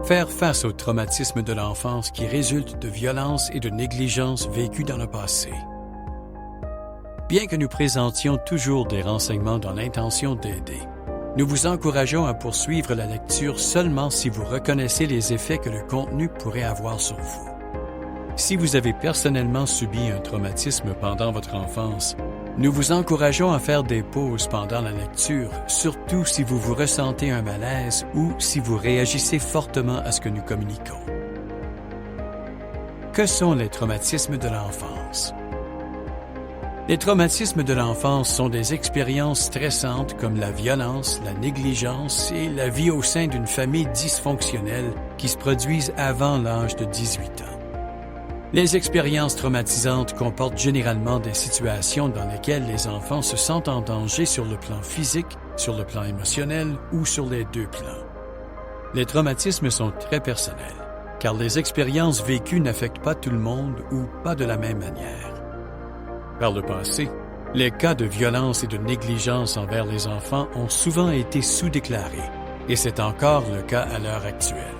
Faire face au traumatisme de l'enfance qui résulte de violences et de négligences vécues dans le passé. Bien que nous présentions toujours des renseignements dans l'intention d'aider, nous vous encourageons à poursuivre la lecture seulement si vous reconnaissez les effets que le contenu pourrait avoir sur vous. Si vous avez personnellement subi un traumatisme pendant votre enfance, nous vous encourageons à faire des pauses pendant la lecture, surtout si vous vous ressentez un malaise ou si vous réagissez fortement à ce que nous communiquons. Que sont les traumatismes de l'enfance? Les traumatismes de l'enfance sont des expériences stressantes comme la violence, la négligence et la vie au sein d'une famille dysfonctionnelle qui se produisent avant l'âge de 18 ans. Les expériences traumatisantes comportent généralement des situations dans lesquelles les enfants se sentent en danger sur le plan physique, sur le plan émotionnel ou sur les deux plans. Les traumatismes sont très personnels, car les expériences vécues n'affectent pas tout le monde ou pas de la même manière. Par le passé, les cas de violence et de négligence envers les enfants ont souvent été sous-déclarés, et c'est encore le cas à l'heure actuelle.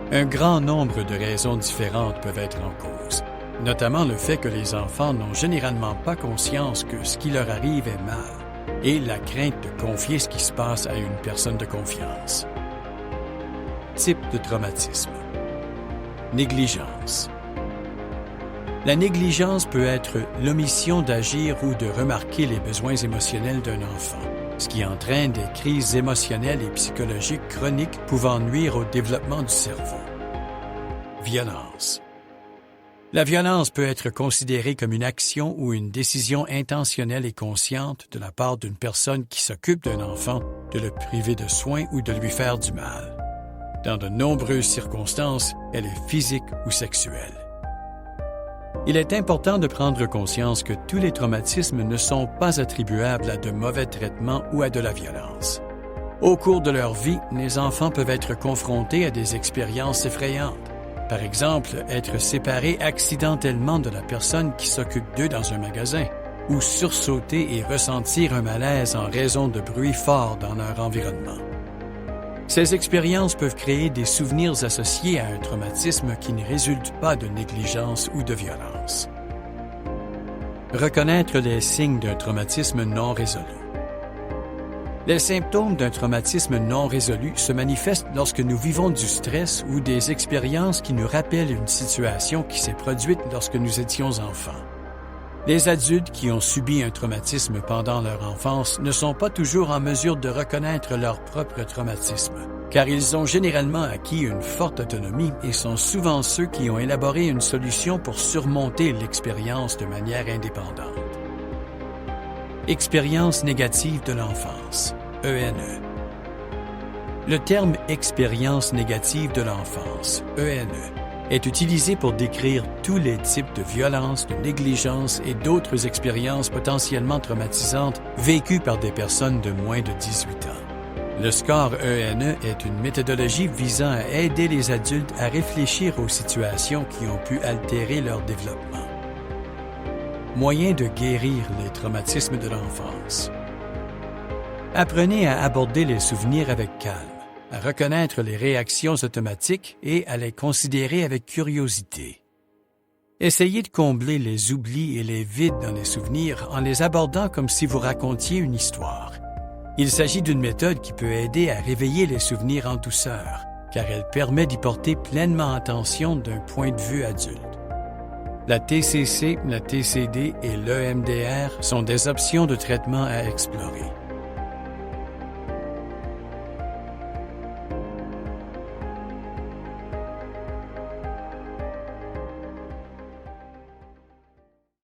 Un grand nombre de raisons différentes peuvent être en cause, notamment le fait que les enfants n'ont généralement pas conscience que ce qui leur arrive est mal, et la crainte de confier ce qui se passe à une personne de confiance. Type de traumatisme. Négligence. La négligence peut être l'omission d'agir ou de remarquer les besoins émotionnels d'un enfant, ce qui entraîne des crises émotionnelles et psychologiques chroniques pouvant nuire au développement du cerveau. Violence. La violence peut être considérée comme une action ou une décision intentionnelle et consciente de la part d'une personne qui s'occupe d'un enfant de le priver de soins ou de lui faire du mal. Dans de nombreuses circonstances, elle est physique ou sexuelle. Il est important de prendre conscience que tous les traumatismes ne sont pas attribuables à de mauvais traitements ou à de la violence. Au cours de leur vie, les enfants peuvent être confrontés à des expériences effrayantes. Par exemple, être séparés accidentellement de la personne qui s'occupe d'eux dans un magasin, ou sursauter et ressentir un malaise en raison de bruits forts dans leur environnement. Ces expériences peuvent créer des souvenirs associés à un traumatisme qui ne résulte pas de négligence ou de violence. Reconnaître les signes d'un traumatisme non résolu. Les symptômes d'un traumatisme non résolu se manifestent lorsque nous vivons du stress ou des expériences qui nous rappellent une situation qui s'est produite lorsque nous étions enfants. Les adultes qui ont subi un traumatisme pendant leur enfance ne sont pas toujours en mesure de reconnaître leur propre traumatisme, car ils ont généralement acquis une forte autonomie et sont souvent ceux qui ont élaboré une solution pour surmonter l'expérience de manière indépendante. Expérience négative de l'enfance, ENE. Le terme « expérience négative de l'enfance », ENE, est utilisé pour décrire tous les types de violences, de négligence et d'autres expériences potentiellement traumatisantes vécues par des personnes de moins de 18 ans. Le score ENE est une méthodologie visant à aider les adultes à réfléchir aux situations qui ont pu altérer leur développement. Moyen de guérir les traumatismes de l'enfance. Apprenez à aborder les souvenirs avec calme, à reconnaître les réactions automatiques et à les considérer avec curiosité. Essayez de combler les oublis et les vides dans les souvenirs en les abordant comme si vous racontiez une histoire. Il s'agit d'une méthode qui peut aider à réveiller les souvenirs en douceur, car elle permet d'y porter pleinement attention d'un point de vue adulte. La TCC, la TCD et l'EMDR sont des options de traitement à explorer.